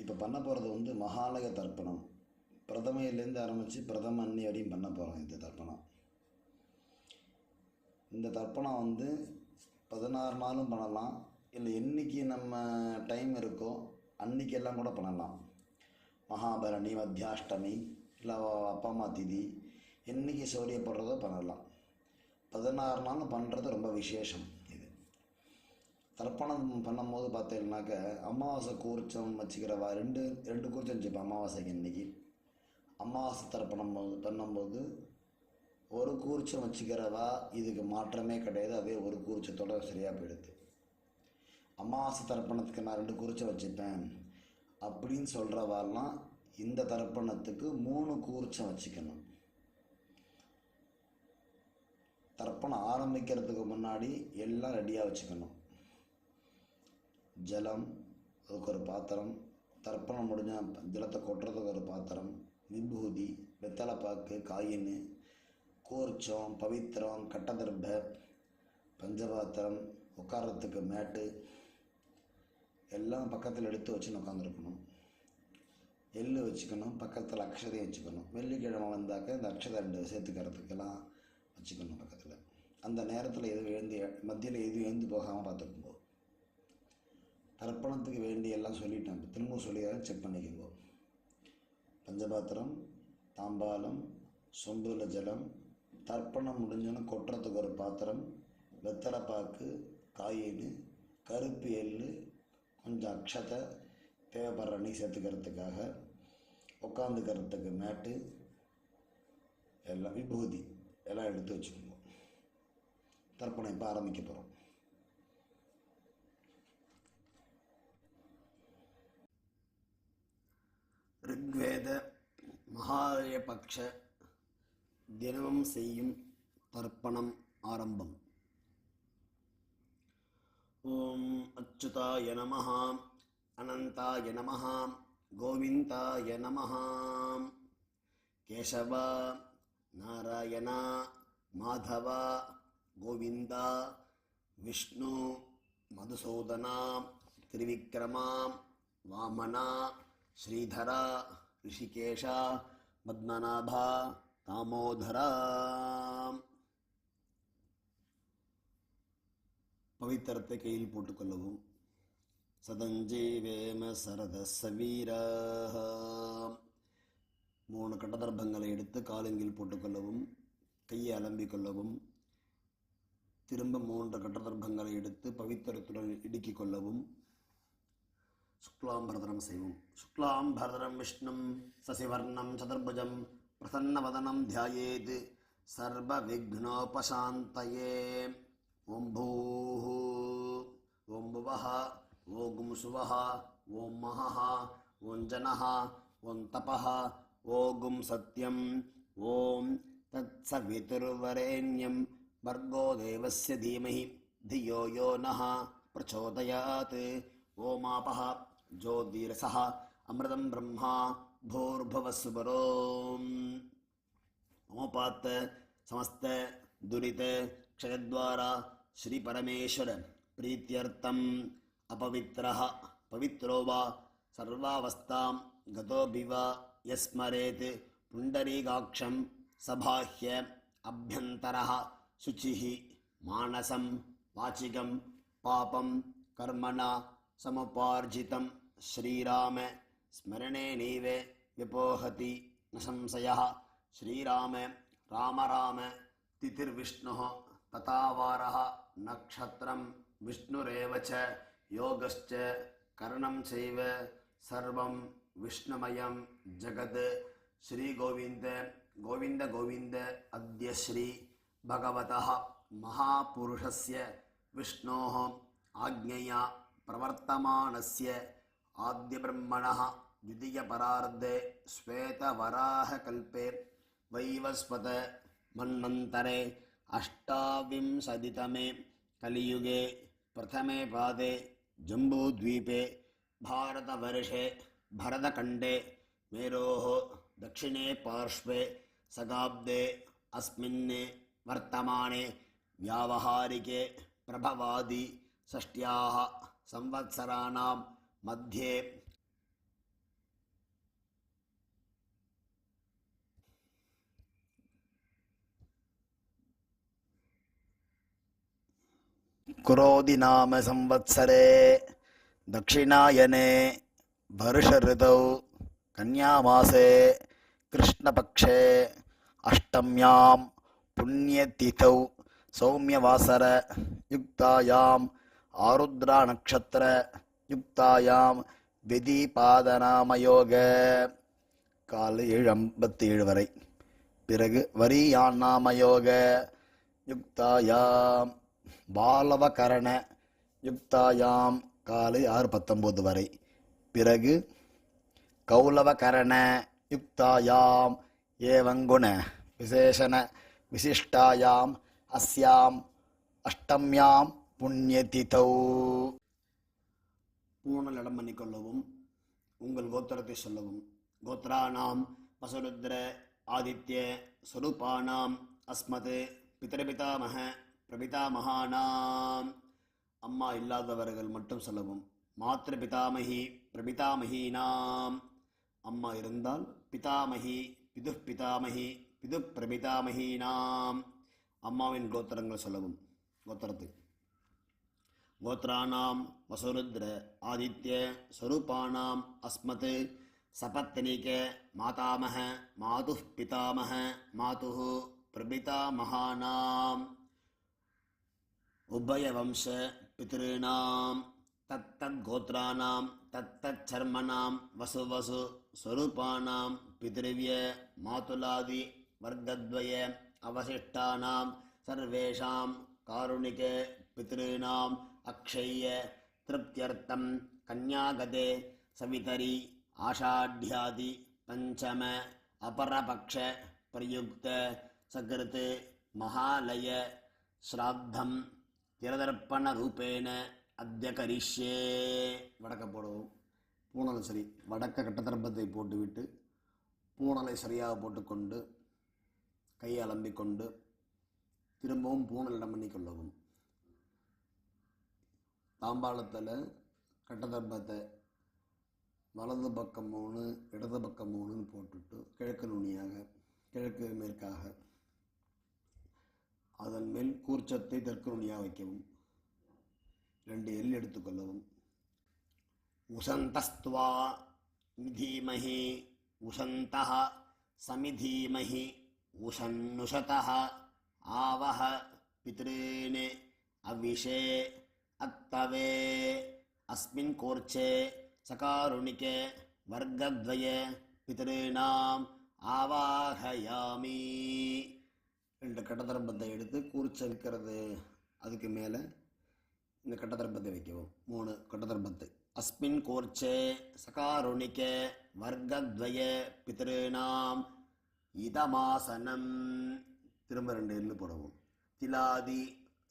இப்போ பண்ண போகிறது வந்து மகாலய தர்ப்பணம். பிரதமையிலேருந்து ஆரம்பித்து பிரதம அன்னி வரையும் பண்ண போகிறோம். இந்த தர்ப்பணம் வந்து 16 நாளும் பண்ணலாம், இல்லை என்றைக்கு நம்ம டைம் இருக்கோ அன்றைக்கெல்லாம் கூட பண்ணலாம். மகாபரணி, மத்தியாஷ்டமி, இல்லை அப்பா அம்மா திதி, என்றைக்கு சௌரியப்படுறதோ பண்ணலாம். 16 நாளும் பண்ணுறது ரொம்ப விசேஷம். இது தர்ப்பணம் பண்ணும்போது பார்த்தீங்கன்னாக்க அமாவாசை கூர்ச்சம் வச்சுக்கிறவா ரெண்டு கூர்ச்சம் வச்சுப்பேன். அமாவாசைக்கு இன்றைக்கி அமாவாசை தர்ப்பணம் பண்ணும்போது ஒரு கூர்ச்சம் வச்சுக்கிறவா இதுக்கு மாற்றமே கிடையாது. அதே ஒரு கூர்ச்சத்தோட சரியாக போயிடுது. அமாவாசை தர்ப்பணத்துக்கு நான் 2 கூர்ச்சம் வச்சுப்பேன் அப்படின்னு சொல்கிறவாலாம் இந்த தர்ப்பணத்துக்கு 3 கூர்ச்சம் வச்சுக்கணும். தர்ப்பணம் ஆரம்பிக்கிறதுக்கு முன்னாடி எல்லாம் ரெடியாக வச்சுக்கணும். ஜலம், அதுக்கு ஒரு பாத்திரம், தர்ப்பணம் முடிஞ்சால் ஜலத்தை கொட்டுறதுக்கு ஒரு பாத்திரம், விபூதி, வெத்தலைப்பாக்கு, காயின், கூர்ச்சம், பவித்திரம், கட்டதர்ப, பஞ்சபாத்திரம், உட்காரத்துக்கு மேட்டு எல்லாம் பக்கத்தில் எடுத்து வச்சுன்னு உட்காந்துருக்கணும். எள்ளு வச்சுக்கணும், பக்கத்தில் அக்ஷதையும் வச்சுக்கணும். வெள்ளிக்கிழமை வந்தாக்க இந்த அக்ஷதை 2 சேர்த்துக்கிறதுக்கெல்லாம் வச்சுக்கணும் பக்கத்தில். அந்த நேரத்தில் மத்தியில் எதுவும் எழுந்து போகாமல் பார்த்துக்கும்போ. தர்ப்பணத்துக்கு வேண்டியெல்லாம் சொல்லிட்டேன். இப்போ திரும்ப சொல்லிடுறேன், செக் பண்ணிக்கோங்க. பஞ்சபாத்திரம், தாம்பாலம், சொம்புல ஜலம், தர்ப்பணம் முடிஞ்சோன்னு கொட்டுறதுக்கு ஒரு பாத்திரம், வெத்தலைப்பாக்கு, காயின், கருப்பு எள்ளு, கொஞ்சம் அக்ஷதை, தேவைப்படுற நீ சேர்த்துக்கிறதுக்காக, உட்காந்துக்கிறதுக்கு மேட்டு, எல்லாம் விபூதி எல்லாம் எடுத்து வச்சுக்கோங்க. தர்ப்பணம் இப்போ ஆரம்பிக்க போகிறோம். ரிக்வேத மகாலய பக்ஷ தினமும் செய்யும் தர்ப்பணம் ஆரம்பம். ஓம் அச்சுதாய நமஹ, அனந்தாய நமஹ, கோவிந்தாய நமஹ. கேசவ, நாராயண, மாதவ, கோவிந்தா, விஷ்ணு, மதுசூதனா, திரிவிக்ரமா, வாமனா, ஸ்ரீதரா, ரிஷிகேஷா, பத்மநாபா, தாமோதரா. பவித்திரத்தை கையில் போட்டுக்கொள்ளவும். சதஞ்சீவேம சரதசவீரா. 3 கட்டதர்பங்களை எடுத்து காலங்கில் போட்டுக்கொள்ளவும், கையை அலம்பிக்கொள்ளவும். திரும்ப 3 கட்டதர்பங்களை எடுத்து பவித்திரத்துடன் இடுக்கிக் கொள்ளவும். சுக்லாம்பரதனம் செய்வோம். சுக்லாம்பரதனம் விஷ்ணும் சசிவர்ணம் சதுர்புஜம் பிரசன்னவதனம் தியாயேத் சர்வ விக்னோபசாந்தயே. ஓம் பூः, ஓம் புவः, ஓம் சுவः, ஓம் மஹः, ஓம் ஜனः, ஓம் தபः, ஓம் சத்யம், ஓம் தத்சவிதுர்வரேண்யம் भर्गो देवस्य धीमहि धियो यो नः प्रचोदयात्. ओमापः ज्योतिरसः अमृतं ब्रह्मा भूर्भुवस्सुवरोम्. ओपात् समस्त दुरित क्षयद्वारा श्री परमेश्वर प्रीत्यर्थम अपवित्रः पवित्रो वा सर्वावस्थां गतोऽभिव यस्मरेत् पुण्डरीकाक्षं सबाह्य अभ्यन्तरः शुचिः मानसं वाचिकं पापं कर्मणा समुपार्जितं श्रीराम स्मरणेनैव व्यपोहति न संशयः. श्रीराम राम राम तिथिर्विष्णुः तथा वारः नक्षत्रं विष्णुरेव च योगश्च करणं चैव सर्वं विष्णुमयं जगत्. श्री गोविंद गोविंद गोविंद अद्य श्री भगवतः महापुरुषस्य विष्णोः आज्ञया प्रवर्तमानस्य आद्यब्रह्मणः द्वितीयपरार्धे श्वेतवराहकल्पे वैवस्वत मन्वन्तरे अष्टाविंशतितमे कलियुगे प्रथमे पादे जम्बूद्वीपे भारतवर्षे भरतखण्डे मेरोः दक्षिणे पार्श्वे सगाब्दे अस्मिन् वर्तमाने व्यावहारिके प्रभवादि षष्ट्याः संवत्सराणां मध्ये குரோதி நாம சம்வத்சரே தட்சிணாயனே வருஷ ரிதௌ கன்யாமாசே கிருஷ்ணபக்ஷே அஷ்டம்யாம் புண்ணியதிதௌ சௌமியவாசர யுக்தாயாம் ஆருத்ரா நக்ஷத்திர யுக்தாயாம் விதிபாதநாமயோக காலை 7:57 வரை. பிறகு வரியான் நாமயோக யுக்தாயாம் பாலவகரண யுக்தாயாம் காலை 6:19 வரை. பிறகு கௌலவகரண யுக்தாயாம் ஏவங்குண விசேஷண விசிஷ்டாயாம் அஸ்யாம் அஷ்டம்யாம் புண்ணியதிதௌ. பூணல் இடம் பண்ணிக்கொள்ளவும், உங்கள் கோத்திரத்தை சொல்லவும். கோத்ராணாம் வசுருத்ர ஆதித்ய ஸ்வரூபானாம் அஸ்மத் பிதரபிதாமக பிரபிதாமகானாம். அம்மா இல்லாதவர்கள் மட்டும் சொல்லவும். மாத்ரு பிதாமகி பிரபிதாமகீனாம். அம்மா இருந்தால் பிதாமகி பிது பிதாமகி பிது பிரபிதாமகீனாம். அம்மாவின் கோத்திரங்கள் சொல்லவும். கோத்திரத்து கோத்ராணாம் வசுருத்ர ஆதித்ய ஸ்வரூபானாம் அஸ்மத் சபத்னிக மாதாமக மாது பிதாமக மாது பிரபிதாமகானாம் உபயவம்ச பித்ருணாம் தத்தத்கோத்ராணாம் தத்தச்சர்மணாம் வசு வசு ஸ்வரூபானாம் பித்ருவ்ய மாதுலாதி வர்க்கத்வய அவசிஷ்டானாம் சர்வேஷாம் காருணிக பித்ருணாம் அக்ஷய்ய திருப்தியர்த்தம் கன்யாகதே சவிதரி ஆஷாಢ்யாதி பஞ்சம அபரபக்ஷ பிரயுக்த சகிருத் மகாலய ஸ்ராத்தம் திரதர்ப்பண ரூபேண அத்ய கரிஷ்யே. வடக்க போடுவோம். பூணலை சரி வடக்க கட்டத்தரப்பத்தை போட்டுவிட்டு பூணலை சரியாக போட்டுக்கொண்டு கையை அலம்பிக்கொண்டு திரும்பவும் பூணல் இடம் பண்ணி கொள்ளவும். தாம்பாளத்தில் கட்டத்தர்ப்பத்தை வலது பக்கம் 3 இடது பக்கம் 3ன்னு போட்டுட்டு கிழக்கு நுனியாக கிழக்கு மேற்காக அதன் மேல் கூர்ச்சத்தை தெற்கு நுனியாக வைக்கவும். 2 எல் எடுத்துக்கொள்ளவும். உசந்தஸ்துவா மிதீமஹி உசந்தஹ சமிதீமஹி உசன்னுஷதஹ ஆவஹ பித்ருன் அவிஷே அத்தவே அஸ்மின் கோர்ச்சே சகாருணிக வர்க்கத்வய பித்ருணாம் ஆவாஹயாமி. 2 கட்டத்தரப்பத்தை எடுத்து கூர்ச்ச வைக்கிறது அதுக்கு மேலே இந்த கட்டத்தரப்பத்தை வைக்கவும். 3 கட்டத்தரப்பத்தை. அஸ்மின் கோர்ச்சே சகாருணிக வர்க்கத்வய பித்ருணாம் இதமாசனம். திரும்ப 2 எள்ளு போடவும். திலாதி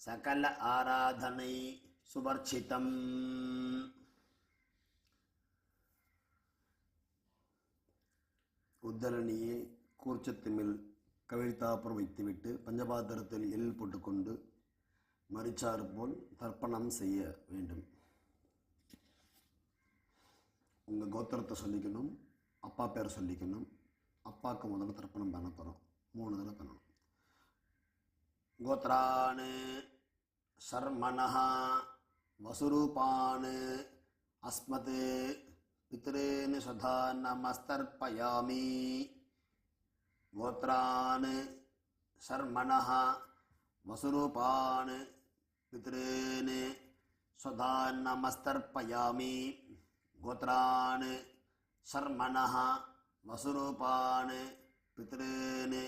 சகல ஆராதனை சுவர்ச்சிதம். உத்தரணியை கூர்ச்சத்து மேல் கவிழ்த்தாப்புறம் வைத்துவிட்டு பஞ்சபாத்திரத்தில் எள் போட்டுக்கொண்டு மரிச்சாறு போல் தர்ப்பணம் செய்ய வேண்டும். உங்கள் கோத்திரத்தை சொல்லிக்கணும், அப்பா பேரை சொல்லிக்கணும். அப்பாவுக்கு முதல்ல தர்ப்பணம் பண்ண போகிறோம். 3 தடவை பண்ணணும். கோத்ரான் சர்மணஹ வசுரூபான் அஸ்மத் பித்ருன் சதா நமஸ்தர்ப்பயாமி. கோத்ரான் சர்மணஹ வசுரூபான் பித்ருன் சதா நமஸ்தர்ப்பயாமி. கோத்ரான் சர்மணஹ வசுரூபான் பித்ருன்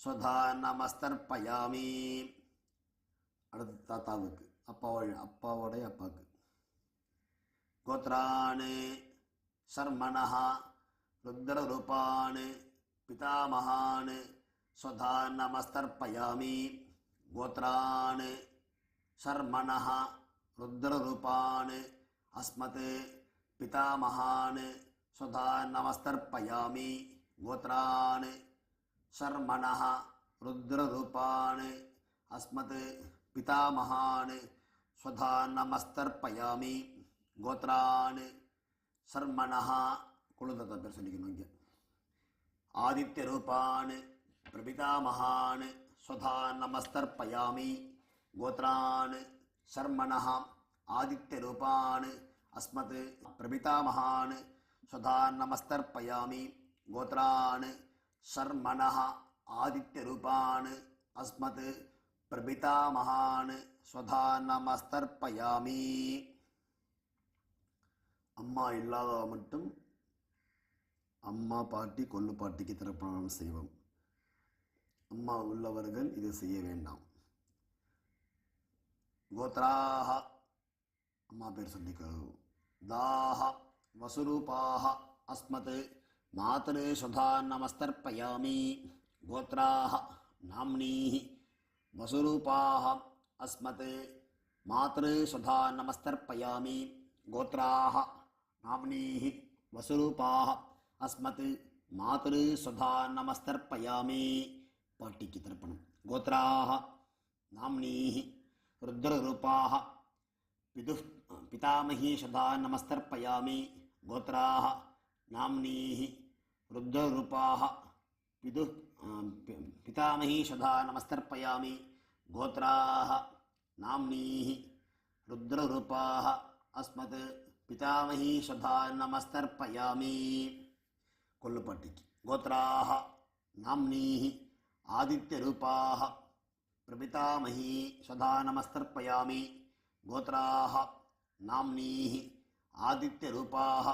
சதா நமஸ்தர்ப்பயாமி. அடுத்து தாத்தாவுக்கு அப்பாவோடைய அப்பாவுக்கு. கோத்ரான் சர்மணஹ ருத்ரரூபான் பிதாமகான் ஸ்வதா நமஸ்தர்ப்பயாமி. கோத்ரான் சர்மணஹ ருத்ரரூபான் அஸ்மத் பிதாமகான் ஸ்வதா நமஸ்தர்ப்பயாமி. கோத்ரான் சர்மணஹ ருத்ரரூபான் அஸ்மத் பிதாமகான் ஸ்வதா நமஸ்தர்ப்பயாமி. கோத்ரான் சர்மணஹ குலதத்தை பேர் சொல்லிக்கணும். இங்கே ஆதித்ய ரூபான் பிரபிதாமகான் ஸ்வதா நமஸ்தர்ப்பயாமி. கோத்ரான் शर्मणः आदित्यरूपान् अस्मत् प्रपितामहान् स्वधा नमस्तर्पयामि। गोत्रान् शर्मणः आदित्यरूपान् अस्मत् प्रपितामहान् स्वधा नमस्तर्पयामि. அம்மா இல்லாத மட்டும் அம்மா பாட்டி கொள்ளு பாட்டிக்கு தர்ப்பணம் செய்வோம். அம்மா உள்ளவர்கள் இது செய்ய வேண்டாம். கோத்ராஹ அம்மா பேர் சொல்லிக்கோ. தாஹ வசுரூபாஹ அஸ்மத் மாத்ரு சுதா நமஸ்தர்ப்பயாமி. கோத்ராஹ நாம்னீஹி வசுரூபாஹ அஸ்மத் மாத்ரு சுதா நமஸ்தர்ப்பயாமி. கோத்ராஹ நாம்னீஹி வசுரூபாஹ அஸ்மத் மாத்ரு சுதா நமஸ்தர்ப்பயாமி. பாட்டிக்கு தர்ப்பணம். கோத்ராஹ நாம்னீஹி ருத்ரரூபாஹ பிதுः பிதாமஹி சுதா நமஸ்தர்ப்பயாமி. கோத்ராஹ நாம்னீஹி ருத்ரரூபாஹ பிதுः பிதாமஹி சுதா நமஸ்தர்ப்பயாமி. கோத்ராஹ நாம்னீஹி ருத்ரரூபாஹ அஸ்மத் பிதாமஹி சுதா நமஸ்தர்ப்பயாமி. கொல்லுப்பாட்டிக்கு. கோத்ராஹ நாம்னீஹி ஆதித்யரூபாஹ பிரபிதாமஹி சுதா நமஸ்தர்ப்பயாமி. கோத்ராஹ நாம்னீஹி ஆதித்யரூபாஹ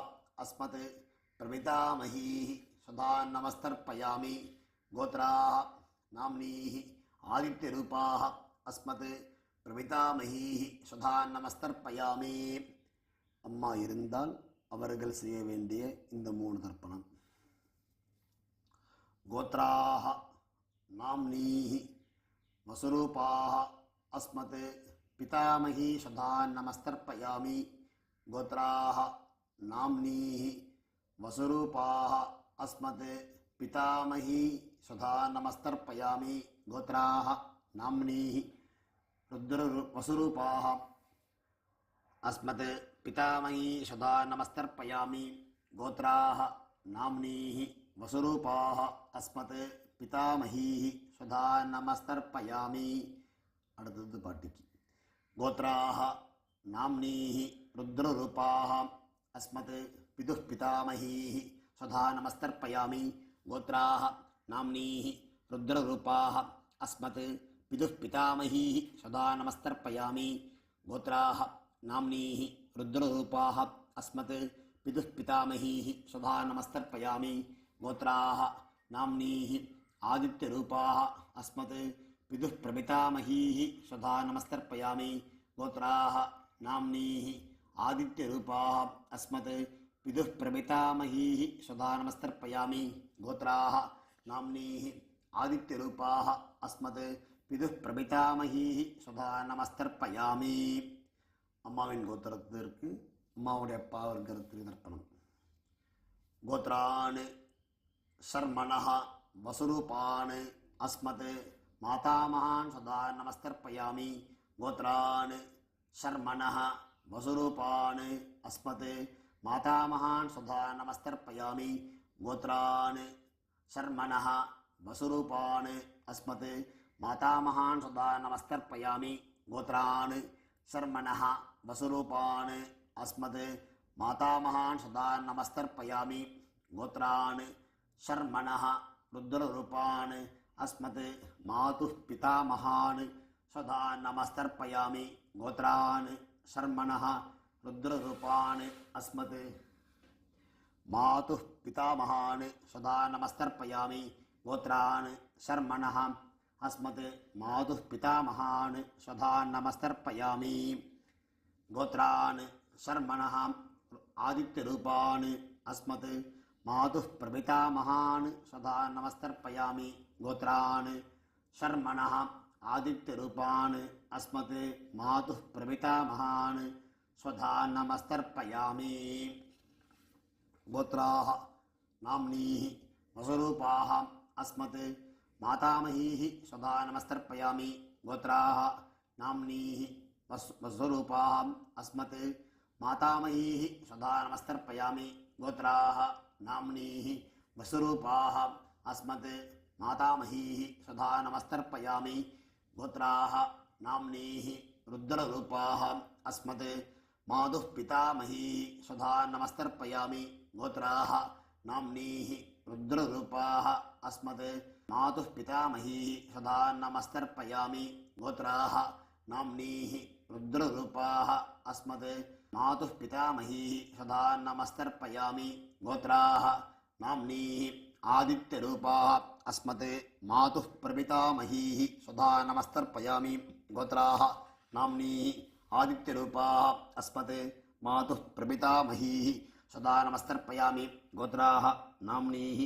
அஸ்மத் பிரபிதாமஹி சுதா நமஸ்தர்ப்பயாமி. கோத்ராஹ நாம்னீஹி ஆதித்யரூபாஹ அஸ்மத் பிரபிதாமஹி சுதா நமஸ்தர்ப்பயாமி. அம்மா இருந்தால் அவர்கள் செய்ய வேண்டிய இந்த 3 தர்ப்பணம். கோத்ராஹ நாம்னீஹி வசுரூபாஹ அஸ்மத் பிதாமஹி சுதா நமஸ்தர்ப்பயாமி. கோத்ராஹ நாம்னீஹி வசுரூபாஹ அஸ்மத் பிதாமஹி சுதா நமஸ்தர்ப்பயாமி. கோத்ராஹ நாம்னீஹி வசுரூபாஹ அஸ்மத் பிதாமஹி சுதா நமஸ்தர்ப்பயாமி. கோத்ராஹ நாம்னீஹி வசுரூபாஹ அஸ்மத் பிதாமஹி சுதா நமஸ்தர்ப்பயாமி. அடுத்தது பாட்டிக்கு. கோத்ராஹ நாம்னீஹி ருத்ரரூபாஹ அஸ்மத் பிதுः பிதாமஹி சுதா நமஸ்தர்ப்பயாமி. கோத்ராஹ நாம்னீஹி ருத்ரரூபாஹ அஸ்மத் பிதுः பிதாமஹி சுதா நமஸ்தர்ப்பயாமி. கோத்ராஹ நாம்னீஹி ருத்ரரூபாஹ அஸ்மத் பிதுः பிதாமஹி சுதா நமஸ்தர்ப்பயாமி. கோத்ராஹ நாம்னீஹி ஆதித்யரூபாஹ அஸ்மத் பிதுः பிரபிதாமஹி சுதா நமஸ்தர்ப்பயாமி. கோத்ராஹ நாம்னீஹி ஆதித்யரூபாஹ அஸ்மத் பிதுः பிரபிதாமஹி சுதா நமஸ்தர்ப்பயாமி. கோத்ராஹ நாம்னீஹி ஆதித்யரூபாஹ அஸ்மத் பிதுः பிரபிதாமஹி சுதா நமஸ்தர்ப்பயாமி. அம்மாவின் கோத்திரத்திற்கு அம்மாவுடைய அப்பா வர்க்கத்திற்கு தர்ப்பணம். கோத்ரான் சர்மணः வசுரூபான் அஸ்மத் மாதாமகான் சுதா நமஸ்தர்ப்பயாமி. கோத்ரான் சர்மணः வசுரூபான் அஸ்மத் மாதாமகான் சுதா நமஸ்தர்ப்பயாமி. கோத்ரான் சர்மணः வசுரூபான் அஸ்மத் மாதாமகான் சுதா நமஸ்தர்ப்பயாமி. கோத்ரான் சர்மணः வசுரூபான் அஸ்மத் மாதாமகான் சுதா நமஸ்தர்ப்பயாமி. கோத்ரான் சர்மணः ருத்ரரூபான் அஸ்மத் மாதுः பிதாமகான் சுதா நமஸ்தர்ப்பயாமி. கோத்ரான் சர்மணः ருத்ரரூபான் அஸ்மத் மாதுः பிதாமகான் சுதா நமஸ்தர்ப்பயாமி. கோத்ரான் சர்மணः அஸ்மத் மாதுः பிதாமகான் சுதா நமஸ்தர்ப்பயாமி. கோத்ரான் சர்மணः ஆதித்யரூபான் அஸ்மத் மாதுः பிரபிதாமகான் சுதா நமஸ்தர்ப்பயாமி. கோத்ரான் சர்மணः ஆதித்யரூபான் அஸ்மத் மாதுः பிரபிதாமகான் சுதா நமஸ்தர்ப்பயாமி. கோத்ராஹ நாம்னீஹி வசுரூபாஹ அஸ்மத் மாதாமஹீஹி சுதா நமஸ்தர்ப்பயாமி. கோத்ராஹ நாம்னீஹி வசுரூபாஹ அஸ்மத் மாதாமஹீஹி சுதா நமஸ்தர்ப்பயாமி. கோத்ராஹ நாம்னீஹி வசுரூபாஹ அஸ்மத் மாதாமஹீஹி சுதா நமஸ்தர்ப்பயாமி. கோத்ராஹ நாம்னீஹி रुद्ररूपाः अस्मत् मातुः पितामही स्वधा नमस्तर्पयामि गोत्राः नाम्नीः रुद्ररूपाः अस्मत् मातुः पितामही स्वधा नमस्तर्पयामि गोत्राः नाम्नीः रुद्ररूपाः अस्मत् मातुः पितामही स्वधा नमस्तर्पयामि गोत्राः नाम्नीः आदित्यरूपाः अस्मत् मातुः प्रपितामहीः स्वधा नमस्तर्पयामि गोत्राः नाम्नीः आदित्यरूपाः अस्मत् मातुः प्रपितामहीः स्वधा नमस्तर्पयामि गोत्राः नाम्नीः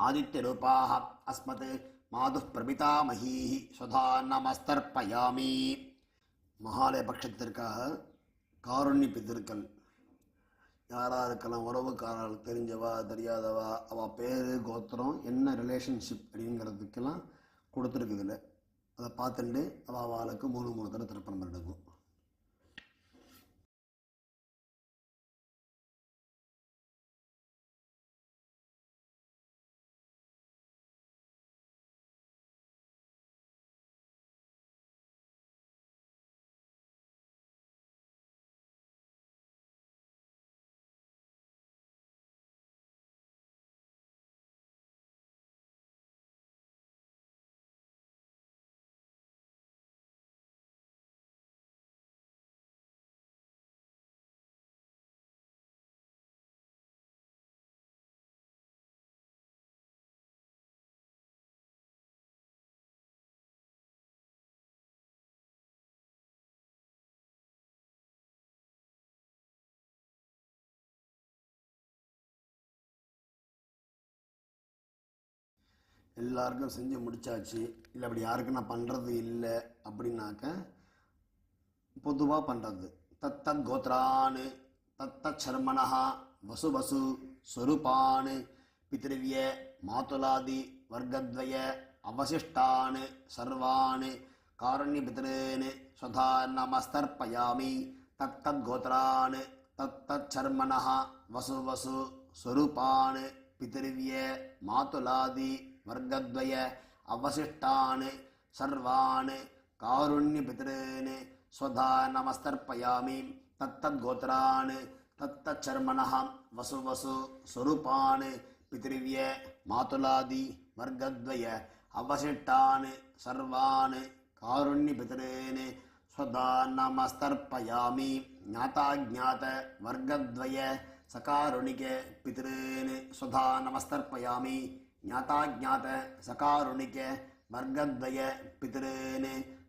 आदित्यरूपाः अस्मत् मातुः प्रपितामहीः स्वधा நமஸ்தர்ப்பயாமி. மகாலய பட்சத்திற்காக காருண்ய பித்திருக்கள் யாராக இருக்கலாம், உறவுக்காரர்கள், தெரிஞ்சவா தெரியாதவா, அவள் பேர் கோத்திரம் என்ன ரிலேஷன்ஷிப் அப்படிங்கிறதுக்கெல்லாம் கொடுத்துருக்குதுல. அதை பார்த்துட்டு அவளுக்கு 3 தடவை திருப்பணம் எடுக்கும். எல்லாருக்கும் செஞ்சு முடிச்சாச்சு, இல்லை அப்படி யாருக்கும் நான் பண்ணுறது இல்லை அப்படின்னாக்க பொதுவாக பண்ணுறது தத்தத் கோத்ரான் தத்தத் சர்மணா வசு வசு ஸ்வரூபான் பித்ருவ்ய மாதுலாதி வர்க்கத்வய அவசிஷ்டான் சர்வான் காருண்ய பித்ரேன் ஸ்வதா நமஸ்தர்ப்பயாமி. தத்தத் கோத்ரான் தத்தத் சர்மணா வசு வசு ஸ்வரூபான் பித்ருவ்ய மாதுலாதி वर्गद्वय अवशिष्टान् सर्वान् कारुण्य पितॄन् स्वधा नमस्तर्पयामि. तत्तद्गोत्रान् तत्तच्चर्मणः वसु वसु स्वरूपान् पितृव्य मातुलादि वर्गद्वय अवशिष्टान् सर्वान् कारुण्य पितॄन् स्वधा नमस्तर्पयामि. ज्ञाताज्ञात वर्गद्वय सकारुणिक पितॄन् स्वधा नमस्तर्पयामि. ज्ञाताज्ञात सकारुणिक वर्गद्वय पितॄन्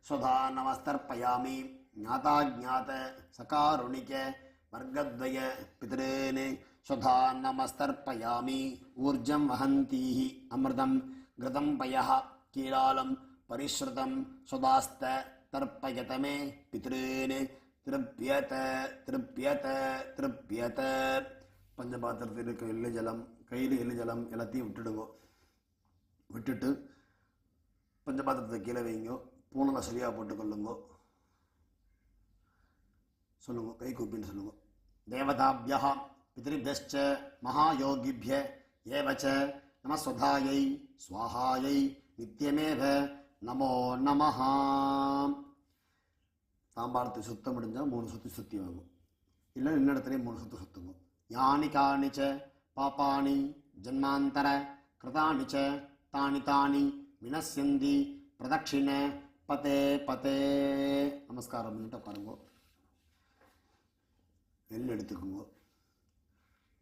स्वधा नमस्तर्पयामि. ज्ञाताज्ञात सकारुणिक वर्गद्वय पितॄन् स्वधा नमस्तर्पयामि. ऊर्जं वहन्तीः अमृतं घृतं पयः कीलालं परिश्रुतं स्वदास्त तर्पयत मे पितॄन् तृप्यत तृप्यत तृप्यत. பஞ்சபாத்திரத்தில் இருக்க எள்ளு ஜலம், கையில் எள்ளு ஜலம் எல்லாத்தையும் விட்டுடுங்க. விட்டுட்டு பஞ்சபாத்திரத்தை கீழே வைங்க. பூனலை சரியாக போட்டுக்கொள்ளுங்க. சொல்லுங்க, கை கூப்பின்னு சொல்லுங்க. தேவதாபியா பித்ருभ्यश्च மகாயோகிभ्य ஏவச்ச நமஸ்வதாயை ஸ்வாஹாயை நித்தியமேவ நமோ நமஹ. தாம்பாளத்தை சுத்தம் முடிஞ்சால் 3 சுற்றி சுற்றி வாங்கும், இல்லை இன்னிடத்துலேயே 3 சுற்று சுற்றுங்க. யானி காணி ச பாபானி ஜன்மாந்தர கிருதானி ச தானி தானி வினஸ்யந்தி பிரதட்சிண பதே பதே. நமஸ்காரம் பண்ணிட்டு பாருங்க. எள்ளு எடுத்துக்கோங்க.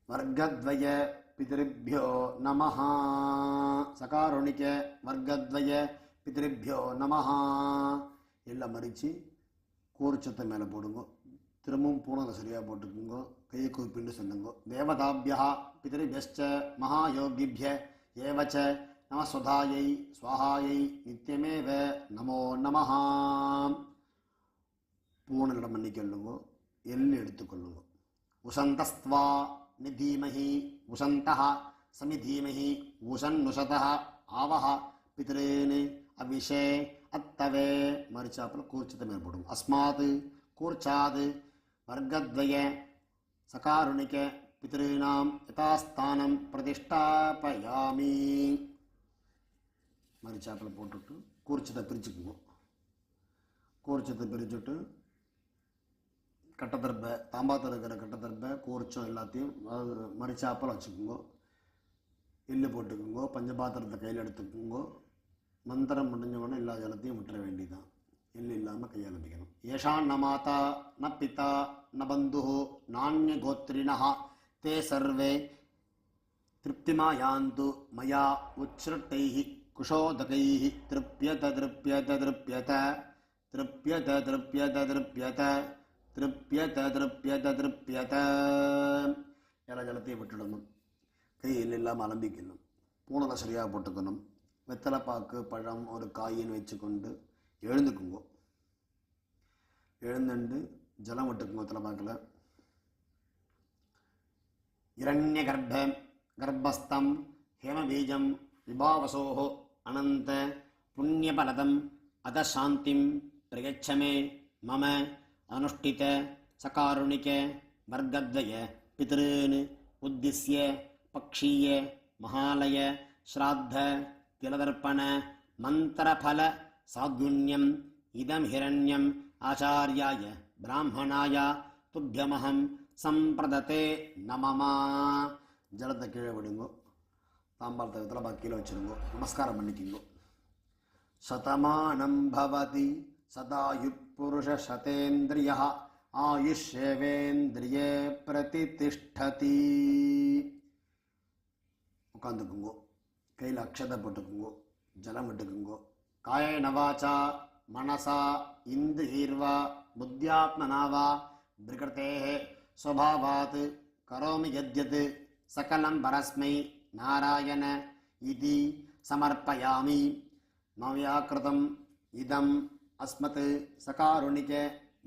வர்க்கத்வய பிதृभ्यो நமஹ. சகாருணிக வர்க்கத்வய பிதृभ्यो நமஹ. எல்லாம் மறித்து கூர்ச்சத்தை மேலே போடுங்க. திரும்பவும் பூனலை சரியாக போட்டுக்குங்க. கையை கூப்பிட்டு சொல்லுங்க. தேவதாபியா பிதृभ्यश्च மகாயோகிभ्य ஏவச்ச நமஸ்வதாயை ஸ்வாஹாயை நித்தியமேவ நமோ நமஹ. பூனலிடம் பண்ணிக்கொள்ளுங்க. எள்ளு எடுத்துக்கொள்ளுங்க. உசந்தஸ்த்வா நிதீமஹி உசந்தஹ சமிதீமஹி உசன்னுஷதஹ ஆவஹ பித்ரேன் அவிஷே அத்தவே. மறிச்சாப்பில் கூர்ச்சத்தை மேலே போடுங்க. அஸ்மாத் கூர்ச்சாத் வர்க்கத்வய சகாருணிக பித்ருணாம் யதாஸ்தானம் பிரதிஷ்டாபயாமி. மறிச்சாப்பில் போட்டுட்டு கூர்ச்சத்தை பிரிச்சுக்குங்க. கூர்ச்சத்தை பிரிச்சுட்டு கட்டத்தர்பை, தாம்பாத்தில் இருக்கிற கட்டத்தர்பை கூர்ச்சம் எல்லாத்தையும் மறிச்சாப்பில் வச்சுக்கோங்க. எள்ளு போட்டுக்குங்கோ. பஞ்சபாத்திரத்தை கையில் எடுத்துக்குங்கோ. மந்திரம் முடிஞ்சவொடனே எல்லா ஜலத்தையும் விட்டுற வேண்டிதான். எள்ளு இல்லாமல் கையால் அடிக்கணும். ஏஷான் ந மாதா ந பிதா ந பந்து நானிய கோத்ரிணா தே சர்வே திருப்திமாயாந்து மயா உச்ருட்டைஹி குஷோதகைஹி திருப்யத திருப்யத திருப்யத திருப்யத திருப்யத திருப்யத திருப்யத திருப்யத திருப்யத. எல்லா ஜலத்தையும் விட்டுடணும். கையில் இல்லாமல் அலம்பிக்கணும். பூனலை சரியாக போட்டுக்கணும். வெத்தலை பாக்கு பழம் ஒரு காயின்னு வச்சுக்கொண்டு எழுந்துக்குங்கோ. எழுந்துண்டு ஜலம் விட்டுக்குங்க. வெத்தலை பாக்கில் இரண்ய கர்ப்பஸ்தம் ஹேமபீஜம் விபாவசோஹோ அனந்த புண்ணியபலதம் அத சாந்திம் பிரயச்சமே மம அனுஷ்டித சகாருணிக வர்க்கத்வய பித்ருன் உத்திஸ்ய பக்ஷீய மகாலய ஸ்ராத்த திலதர்ப்பண மந்திரபல சாத்குண்யம் இதம் ஹிரண்யம் ஆச்சார்யாய பிராமணாய துப்யமஹம் சம்பிரததே நமமா. ஜலத்தை கீழே விடுங்கோ. தாம்பாளத்தை வெத்தலை கீழே வச்சுருங்கோ. நமஸ்காரம் பண்ணிக்கிங்கோ. சதமானம் பவதி சதாயுப்புருஷ சதேந்திரிய ஆயுஷேவேந்திரியே பிரதிதிஷ்டதி. உட்காந்துக்குங்கோ. கையில் அக்ஷதை போட்டுக்குங்கோ. ஜலம் விட்டுக்குங்கோ. காயேன வாசா மனசா இந்திரியர்வா புத்தியாத்மனாவா பிரகிருதேஹ ஸ்வபாவாத் கரோமி யத்யத் சகலம் பரஸ்மை நாராயண இதி சமர்ப்பயாமி. மமயா கிருதம் இதம் அஸ்மத் சகாருணிக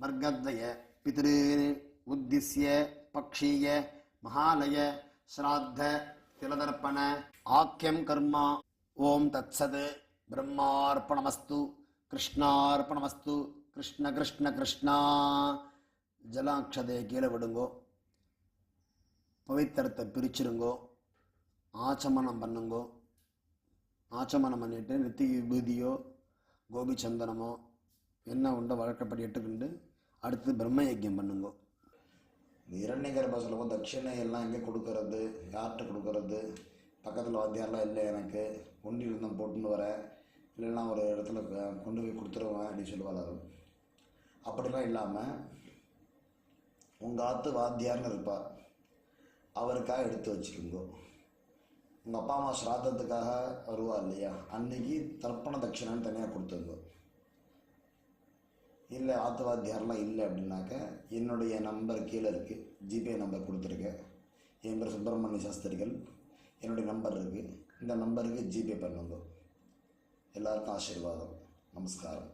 வர்க்கத்வய பித்ருன் உத்திஸ்ய பக்ஷீய மகாலய ஸ்ராத்த திலதர்ப்பண ஆக்கியம் கர்மா. ஓம் தத்சத். பிரம்மார்ப்பணமஸ்து. கிருஷ்ணார்ப்பணமஸ்து. கிருஷ்ண கிருஷ்ண கிருஷ்ணா. ஜலாட்சதையை கீழே விடுங்கோ. பவித்திரத்தை பிரிச்சிருங்கோ. ஆச்சமனம் பண்ணுங்கோ. ஆச்சமனம் பண்ணிட்டு நெத்தி விபூதியோ கோபி சந்தனமோ என்ன உண்டோ வழக்கப்படி எட்டுக்கிண்டு அடுத்து பிரம்ம யஜ்யம் பண்ணுங்கோ. இரண்ய கர்ப்பம் தட்சிணை எல்லாம் எங்கே கொடுக்கறது, யார்கிட்ட கொடுக்கறது, பக்கத்தில் வாத்தியாரெலாம் இல்லை, எனக்கு கொண்டு இருந்தேன் போட்டுன்னு வரேன், இல்லைன்னா ஒரு இடத்துல கொண்டு போய் கொடுத்துருவேன் அப்படின்னு சொல்லுவாள். அப்படிலாம் இல்லாமல் உங்கள் ஆற்று வாத்தியார்னு இருப்பார், அவருக்காக எடுத்து வச்சுக்கோங்க. உங்கள் அப்பா அம்மா ஸ்ராத்தத்துக்காக வருவா இல்லையா, அன்றைக்கி தர்ப்பண தட்சிணான்னு தனியாக கொடுத்துருங்க. இல்லை ஆற்று வாத்தியாரெலாம் இல்லை அப்படின்னாக்க என்னுடைய நம்பர் கீழே இருக்குது, ஜிபே நம்பர் கொடுத்துருக்கேன். என் பேர் சுப்பிரமணிய சாஸ்திரிகள், என்னுடைய நம்பர் இருக்குது, இந்த நம்பருக்கு ஜிபே பண்ணுங்க. எல்லாருக்கும் ஆசீர்வாதம். நமஸ்காரம்.